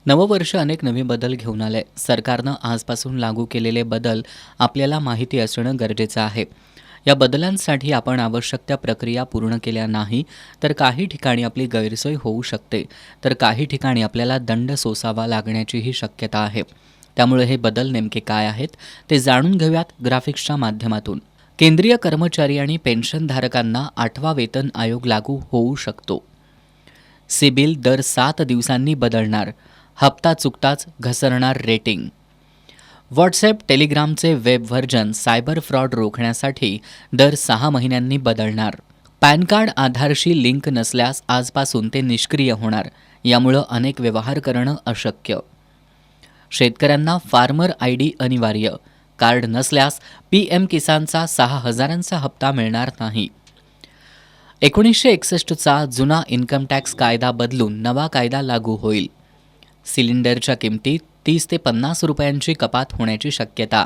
नववर्ष अनेक नवे बदल घेऊन आले. सरकारनं आजपासून लागू केलेले बदल आपल्याला माहिती असणं गरजेचं आहे. या बदलांसाठी आपण आवश्यक त्या प्रक्रिया पूर्ण केल्या नाही तर काही ठिकाणी आपली गैरसोय होऊ शकते, तर काही ठिकाणी आपल्याला दंड सोसावा लागण्याचीही शक्यता आहे. त्यामुळे हे बदल नेमके काय आहेत ते जाणून घेऊयात ग्राफिक्सच्या माध्यमातून. केंद्रीय कर्मचारी आणि पेन्शनधारकांना 8वा वेतन आयोग लागू होऊ शकतो. सिबिल दर 7 दिवसांनी बदलणार. हप्ता चुकताच घसरणार रेटिंग. व्हॉट्सॲप टेलिग्रामचे वेब व्हर्जन सायबर फ्रॉड रोखण्यासाठी दर 6 महिन्यांनी बदलणार. पॅन कार्ड आधारशी लिंक नसल्यास आजपासून ते निष्क्रिय होणार. यामुळं अनेक व्यवहार करणं अशक्य. शेतकऱ्यांना फार्मर ID अनिवार्य. कार्ड नसल्यास PM किसानचा 6,000चा हप्ता मिळणार नाही. 1961चा जुना इन्कम टॅक्स कायदा बदलून नवा कायदा लागू होईल. सिलेंडरच्या किमतीत 30 ते 50 रुपयांची कपात होण्याची शक्यता.